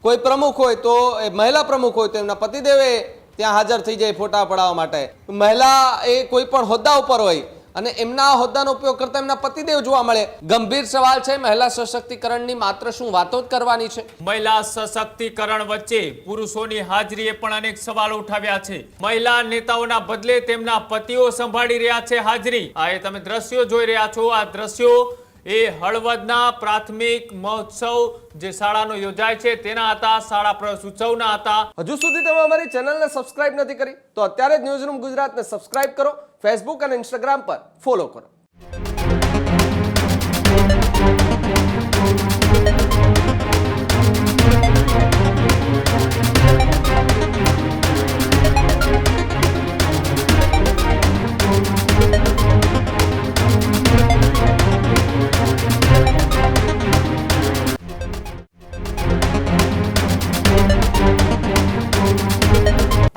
કોઈ પ્રમુખ હોય તો એ મહિલા પ્રમુખ હોય તો એમના પતિદેવે ત્યાં હાજર થઈ જાય ફોટા પડાવવા માટે. મહિલા એ કોઈ પણ હોદ્દા ઉપર હોય અને એમના હોદ્દાનો ઉપયોગ કરતા એમના પતિદેવ જોવા મળે. ગંભીર સવાલ છે, મહિલા સશક્તિકરણની માત્ર શું વાતો જ કરવાની છે? મહિલા સશક્તિકરણ વચ્ચે પુરુષોની હાજરીએ પણ અનેક સવાલો ઉઠાવ્યા છે. મહિલા નેતાઓના બદલે તેમના પતિઓ સંભાળી રહ્યા છે હાજરી. આ એ તમે દ્રશ્યો જોઈ રહ્યા છો. આ દ્રશ્યો એ હળવદના પ્રાથમિક મહોત્સવ જે શાળાનો યોજાય છે તેના હતા, શાળા પ્રવેશ ઉત્સવના હતા. હજુ સુધી તમે અમારી ચેનલને સબસ્ક્રાઇબ નથી કરી તો અત્યારે જ ન્યૂઝરૂમ ગુજરાતને સબસ્ક્રાઇબ કરો, ફેસબુક અને ઇન્સ્ટાગ્રામ પર ફોલો કરો.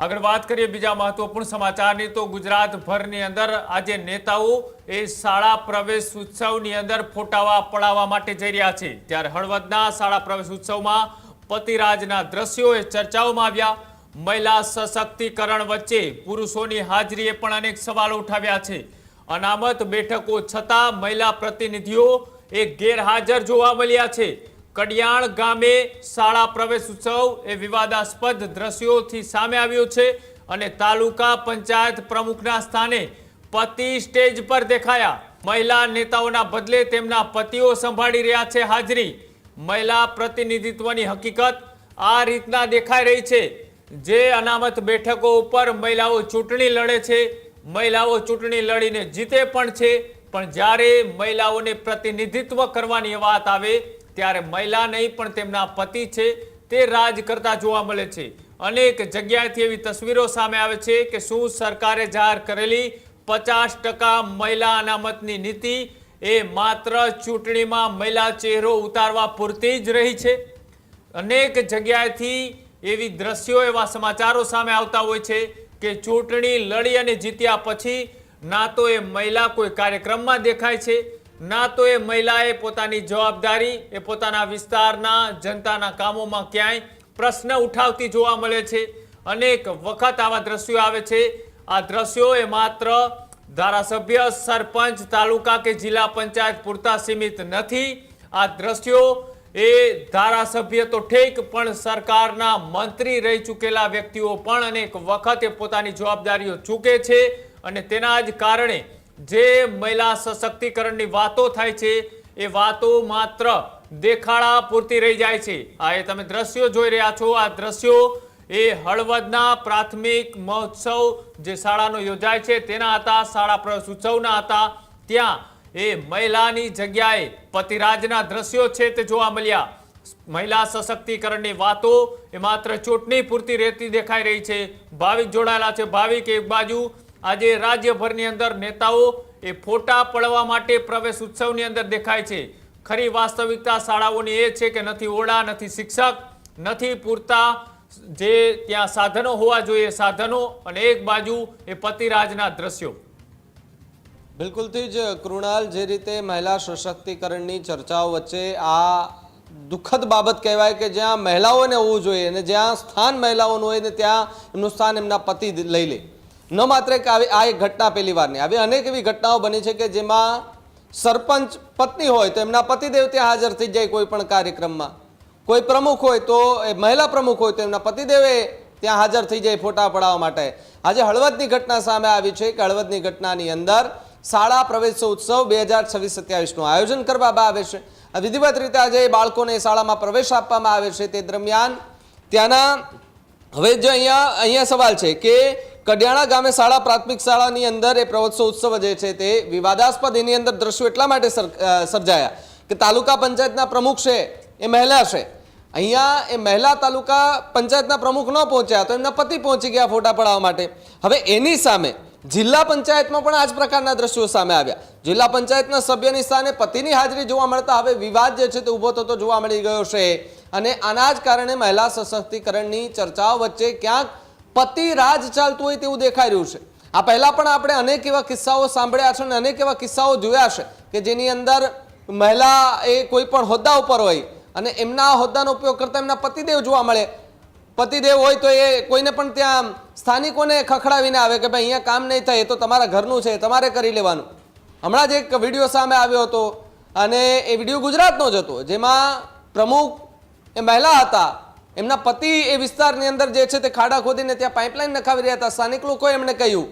આગળ વાત કરીએ બીજા મહત્વપૂર્ણ સમાચારની તો ગુજરાતભરની અંદર આજે નેતાઓ એ શાળા પ્રવેશ ઉત્સવની અંદર ફોટાવા પડાવવા માટે જઈ રહ્યા છે. ત્યારે હળવદના શાળા પ્રવેશ ઉત્સવમાં પતિરાજના દ્રશ્યો એ ચર્ચાઓમાં આવ્યા. મહિલા સશક્તિકરણ વચ્ચે પુરુષોની હાજરીએ પણ અનેક સવાલો ઉઠાવ્યા છે. અનામત બેઠકો છતાં મહિલા પ્રતિનિધિઓ એ ગેરહાજર જોવા મળ્યા છે. કડિયાણ ગામે શાળા પ્રવેશ ઉત્સવ એ વિવાદાસ્પદ દ્રશ્યોથી સામે આવ્યો છે અને તાલુકા પંચાયત પ્રમુખના સ્થાને પતિ સ્ટેજ પર દેખાયા. મહિલા નેતાઓના બદલે તેમના પતિઓ સંભાળી રહ્યા છે હાજરી. મહિલા પ્રતિનિધિત્વની હકીકત આ રીતના દેખાઈ રહી છે. જે અનામત બેઠકો ઉપર મહિલાઓ ચૂંટણી લડે છે, મહિલાઓ ચૂંટણી લડીને જીતે પણ છે, પણ જ્યારે મહિલાઓને પ્રતિનિધિત્વ કરવાની વાત આવે ત્યારે મહિલા નહીં પણ તેમના પતિ છે તે રાજ કરતા જોવા મળે છે. અનેક જગ્યાએથી એવી તસવીરો સામે આવે છે કે શું સરકારે જાહેર કરેલી 50% મહિલા અનામતની નીતિ એ માત્ર ચૂંટણીમાં મહિલા ચહેરો ઉતારવા પૂરતી જ રહી છે. અનેક જગ્યાએથી એવી દ્રશ્યો, એવા સમાચારો સામે આવતા હોય છે કે ચૂંટણી લડી અને જીત્યા પછી ના તો એ મહિલા કોઈ કાર્યક્રમમાં દેખાય છે, ના તો એ મહિલાએ પોતાની જવાબદારી એ પોતાના વિસ્તારના જનતાના કામોમાં ક્યાંય પ્રશ્ન ઉઠાવતી જોવા મળે છે. અનેક વખત આવા દ્રશ્યો આવે છે. આ દ્રશ્યો એ માત્ર ધારાસભ્ય, સરપંચ, તાલુકા કે જિલ્લા પંચાયત પૂરતા સીમિત નથી. આ દ્રશ્યો એ ધારાસભ્ય તો ઠીક પણ સરકારના મંત્રી રહી ચૂકેલા વ્યક્તિઓ પણ અનેક વખતે પોતાની જવાબદારીઓ ચૂકે છે અને તેના જ કારણે જે મહિલા સશક્તિકરણની વાતો થાય છે એ વાતો માત્ર દેખાડા પૂરતી રહી જાય છે. આ એ તમે દ્રશ્યો જોઈ રહ્યા છો. આ દ્રશ્યો એ હળવદના પ્રાથમિક મહોત્સવ જે શાળાનો યોજાય છે તેના હતા, શાળા પ્રવેશ ઉત્સવના હતા. ત્યાં એ મહિલાની જગ્યાએ પતિરાજના દ્રશ્યો છે તે જોવા મળ્યા. મહિલા સશક્તિકરણની વાતો એ માત્ર ચૂંટણી પૂરતી રહેતી દેખાઈ રહી છે. ભાવિક જોડાયેલા છે. ભાવિક, એક બાજુ આજે રાજ્યભરની અંદર નેતાઓ એ ફોટા પડવા માટે પ્રવેશ ઉત્સવની અંદર દેખાય છે. ખરી વાસ્તવિકતા શાળાઓની એ છે કે નથી ઓરડા, નથી શિક્ષક, નથી પૂરતા જે ત્યાં સાધનો હોવા જોઈએ સાધનો, અને એક બાજુ એ પતિરાજના દ્રશ્યો. બિલકુલથી જ કૃણાલ, જે રીતે મહિલા સશક્તિકરણની ચર્ચાઓ વચ્ચે આ દુઃખદ બાબત કહેવાય કે જ્યાં મહિલાઓને હોવું જોઈએ અને જ્યાં સ્થાન મહિલાઓનું હોય ને ત્યાં એમનું સ્થાન એમના પતિ લઈ લે. ન માત્ર કે આ એક ઘટના પહેલી વાર નહીં, આવી અનેક એવી ઘટનાઓ બની છે કે જેમાં સરપંચ પત્ની હોય તો એમના પતિદેવ ત્યાં હાજર થઈ જાય કોઈ પણ કાર્યક્રમમાં. કોઈ પ્રમુખ હોય તો એ મહિલા પ્રમુખ હોય તો એમના પતિદેવે ત્યાં હાજર થઈ જાય ફોટા પડાવવા માટે. આજે હળવદની ઘટના સામે આવી છે કે હળવદની ઘટનાની અંદર શાળા પ્રવેશ ઉત્સવ 2026-27નું આયોજન કરવામાં આવે છે. વિધિવત રીતે આજે બાળકોને શાળામાં પ્રવેશ આપવામાં આવે છે. તે દરમિયાન ત્યાંના હવે જો અહીંયા સવાલ છે કે કડિયાણા ગામે શાળા પ્રાથમિક શાળાની અંદર એ પ્રવેશ ઉત્સવ જે છે તે વિવાદાસ્પદ, એની અંદર દ્રશ્યો એટલા માટે સર્જાયા કે તાલુકા પંચાયતના પ્રમુખ છે એ મહિલા છે. અહીંયા એ મહિલા તાલુકા પંચાયતના પ્રમુખ ન પહોંચ્યા તો એમના પતિ પહોંચી ગયા ફોટા પડાવવા માટે. હવે એની સામે જિલ્લા પંચાયતમાં પણ આ જ પ્રકારના દ્રશ્યો સામે આવ્યા. જિલ્લા પંચાયતના સભ્યની સ્થાને પતિની હાજરી જોવા મળતા હવે વિવાદ જે છે તે ઊભો થતો જોવા મળી ગયો છે અને આના જ કારણે મહિલા સશક્તિકરણની ચર્ચાઓ વચ્ચે ક્યાંક પતિ રાજ ચાલતું હોય તેવું દેખાઈ રહ્યું છે. આ પહેલા પણ આપણે અનેક એવા કિસ્સાઓ સાંભળ્યા છે અને અનેક એવા કિસ્સાઓ જોયા છે કે જેની અંદર મહિલા એ કોઈ પણ હોદ્દા ઉપર હોય, અને એમના હોદ્દાનો ઉપયોગ કરતા એમના પતિદેવ જોવા મળે. પતિદેવ હોય તો એ કોઈને પણ ત્યાં સ્થાનિકોને ખખડાવીને આવે કે ભાઈ અહીંયા કામ નહીં થાય, એ તો તમારા ઘરનું છે, તમારે કરી લેવાનું. હમણાં જ એક વિડીયો સામે આવ્યો હતો અને એ વિડીયો ગુજરાતનો જ હતો, જેમાં પ્રમુખ એ મહિલા હતા, એમના પતિ એ વિસ્તારની અંદર જે છે તે ખાડા ખોદીને ત્યાં પાઇપલાઇન નખાવી રહ્યા હતા. સ્થાનિક લોકોએ એમને કહ્યું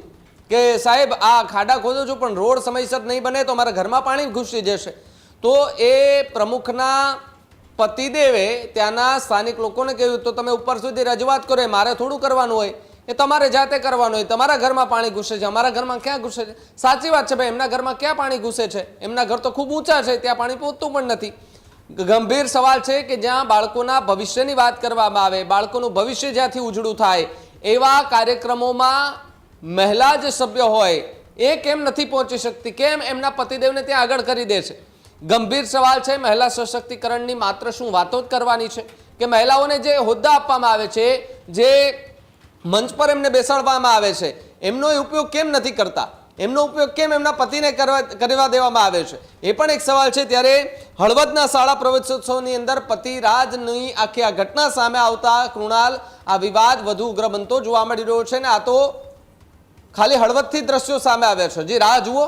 કે સાહેબ આ ખાડા ખોદો છો પણ રોડ સમયસર નહીં બને તો અમારા ઘરમાં પાણી ઘૂસી જશે. તો એ પ્રમુખના પતિદેવે ત્યાંના સ્થાનિક લોકોને કહ્યું તો તમે ઉપર સુધી રજૂઆત કરો, મારે થોડું કરવાનું હોય, એ તમારે જાતે કરવાનું હોય. તમારા ઘરમાં પાણી ઘૂસે છે, અમારા ઘરમાં ક્યાં ઘૂસે છે? સાચી વાત છે ભાઈ, એમના ઘરમાં ક્યાં પાણી ઘૂસે છે? એમના ઘર તો ખૂબ ઊંચા છે, ત્યાં પાણી પહોંચતું પણ નથી. ગંભીર સવાલ છે કે જ્યાં બાળકોના ભવિષ્યની વાત કરવામાં આવે, બાળકોનું ભવિષ્ય જ્યાંથી ઉજળું થાય એવા કાર્યક્રમોમાં મહિલા જે સભ્ય હોય એ કેમ નથી પહોંચી શકતી? કેમ એમના પતિદેવને ત્યાં આગળ કરી દે છે? ગંભીર સવાલ છે. મહિલા સશક્તિકરણની માત્ર શું વાતો જ કરવાની છે કે મહિલાઓને જે હોદ્દા આપવામાં આવે છે, જે મંચ પર એમને બેસાડવામાં આવે છે, એમનો ઉપયોગ કેમ નથી કરતા? એમનો ઉપયોગ કેમ એમના પતિને કરવા દેવામાં આવે છે? એ પણ એક સવાલ છે. ત્યારે હળવદના શાળા પ્રવેશોત્સવની અંદર પતિરાજની આખી આ ઘટના સામે આવતા કૃણાલ આ વિવાદ વધુ ઉગ્ર બનતો જોવા મળી રહ્યો છે. ને આ તો ખાલી હળવદથી દ્રશ્યો સામે આવ્યા છે. જે રાહ જુઓ,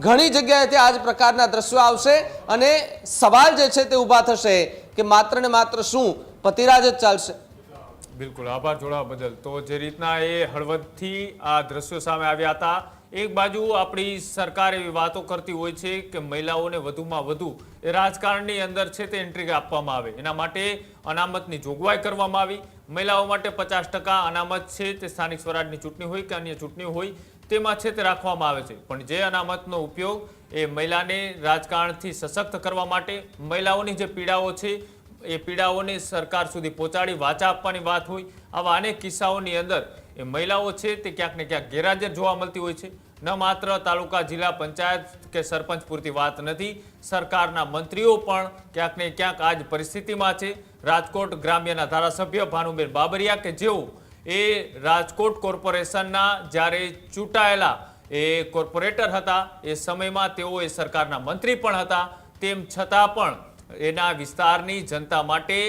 ઘણી જગ્યાએથી આ જ પ્રકારના દ્રશ્યો આવશે અને સવાલ જે છે તે ઊભા થશે કે માત્ર ને માત્ર શું પતિરાજ જ ચાલશે? બિલકુલ, આભાર જોડાવા બદલ. તો જે રીતના એ હળવદથી આ દ્રશ્યો સામે આવ્યા હતા, એક બાજુ આપણી સરકાર એવી વાતો કરતી હોય છે કે મહિલાઓને વધુમાં વધુ એ રાજકારણની અંદર છે તે એન્ટ્રી આપવામાં આવે, એના માટે અનામતની જોગવાઈ કરવામાં આવી. મહિલાઓ માટે 50% અનામત છે તે સ્થાનિક સ્વરાજની ચૂંટણી હોય કે અન્ય ચૂંટણી હોય તેમાં છે તે રાખવામાં આવે છે. પણ જે અનામતનો ઉપયોગ એ મહિલાને રાજકારણથી સશક્ત કરવા માટે, મહિલાઓની જે પીડાઓ છે એ પીડાઓને સરકાર સુધી પહોંચાડી વાચા આપવાની વાત હોય, આવા અનેક કિસ્સાઓની અંદર એ મહિલાઓ છે તે ક્યાંક ને ક્યાંક ગેરહાજર જોવા મળતી હોય છે. ન માત્ર તાલુકા જિલ્લા પંચાયત કે સરપંચ પૂરતી વાત નથી, સરકારના મંત્રીઓ પણ ક્યાંક ને ક્યાંક આ જ પરિસ્થિતિમાં છે. રાજકોટ ગ્રામ્યના ધારાસભ્ય ભાનુબેન બાબરિયા કે જેઓ એ રાજકોટ કોર્પોરેશનના જ્યારે ચૂંટાયેલા એ કોર્પોરેટર હતા, એ સમયમાં તેઓ એ સરકારના મંત્રી પણ હતા, તેમ છતાં પણ એના વિસ્તારની જનતા માટે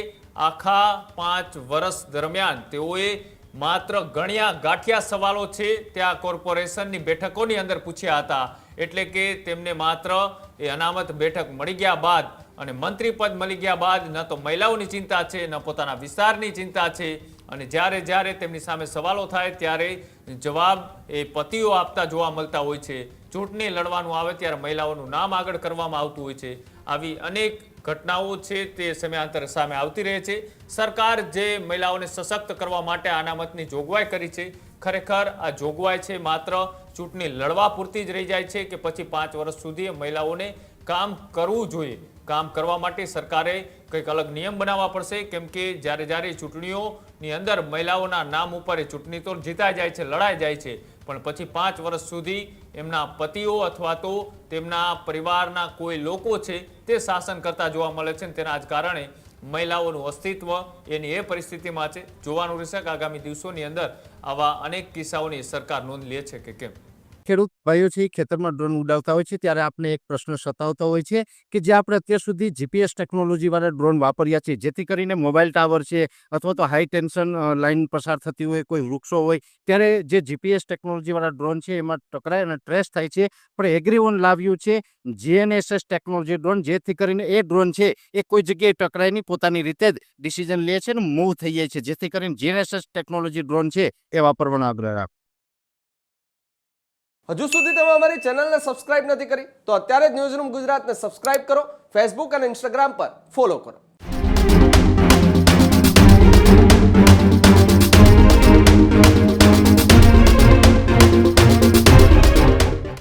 આખા 5 વર્ષ દરમિયાન તેઓએ માત્ર ગણ્યા ગાંઠિયા સવાલો છે ત્યાં કોર્પોરેશનની બેઠકોની અંદર પૂછ્યા હતા. એટલે કે તેમને માત્ર એ અનામત બેઠક મળી ગયા બાદ અને મંત્રી પદ મળી ગયા બાદ ન તો મહિલાઓની ચિંતા છે, ન પોતાના વિસ્તારની ચિંતા છે. અને જ્યારે તેમની સામે સવાલો થાય ત્યારે જવાબ એ પતિઓ આપતા જોવા મળતા હોય છે. ચૂંટણી લડવાનું આવે ત્યારે મહિલાઓનું નામ આગળ કરવામાં આવતું હોય છે. આવી અનેક ઘટનાઓ છે તે સમયાંતરે સામે આવતી રહે છે. સરકાર જે મહિલાઓને સશક્ત કરવા માટે અનામતની જોગવાઈ કરી છે, ખરેખર આ જોગવાઈ છે માત્ર ચૂંટણી લડવા પૂરતી જ રહી જાય છે કે પછી 5 વર્ષ સુધી મહિલાઓને કામ કરવું જોઈએ? કામ કરવા માટે સરકારે કંઈક અલગ નિયમ બનાવવા પડશે, કેમ કે જ્યારે ચૂંટણીઓની અંદર મહિલાઓના નામ ઉપર એ ચૂંટણી તો જીતાઈ જાય છે, લડાઈ જાય છે, પણ પછી 5 વર્ષ સુધી એમના પતિઓ અથવા તો તેમના પરિવારના કોઈ લોકો છે તે શાસન કરતા જોવા મળે છે. તેના જ કારણે મહિલાઓનું અસ્તિત્વ એની એ પરિસ્થિતિમાં છે. જોવાનું રહેશે કે આગામી દિવસોની અંદર આવા અનેક કિસ્સાઓની સરકાર નોંધ લે છે કે કેમ. ખેડૂત ભાઈઓ છે ખેતરમાં ડ્રોન ઉડાવતા હોય છે ત્યારે આપણે એક પ્રશ્ન સતાવતો હોય છે કે જે આપણે અત્યાર સુધી જીપીએસ ટેકનોલોજીવાળા ડ્રોન વાપર્યા છે, જેથી કરીને મોબાઈલ ટાવર છે અથવા તો હાઈ ટેન્શન લાઇન પસાર થતી હોય, કોઈ વૃક્ષો હોય, ત્યારે જે જીપીએસ ટેકનોલોજીવાળા ડ્રોન છે એમાં ટકરાય અને ટ્રેસ થાય છે. પણ એગ્રીઓન લાવ્યું છે GNSS ટેકનોલોજી ડ્રોન, જેથી કરીને એ ડ્રોન છે એ કોઈ જગ્યાએ ટકરાય નહીં, પોતાની રીતે જ ડિસિઝન લે છે ને મૂવ થઈ જાય છે. જેથી કરીને GNSS ટેકનોલોજી ડ્રોન છે એ વાપરવાનો આગ્રહ રાખો. હજુ સુધી તમે અમારી ચેનલને સબસ્ક્રાઇબ નથી કરી તો અત્યારે જ ન્યૂઝરૂમ ગુજરાતને સબસ્ક્રાઇબ કરો, ફેસબુક અને ઇન્સ્ટાગ્રામ પર ફોલો કરો.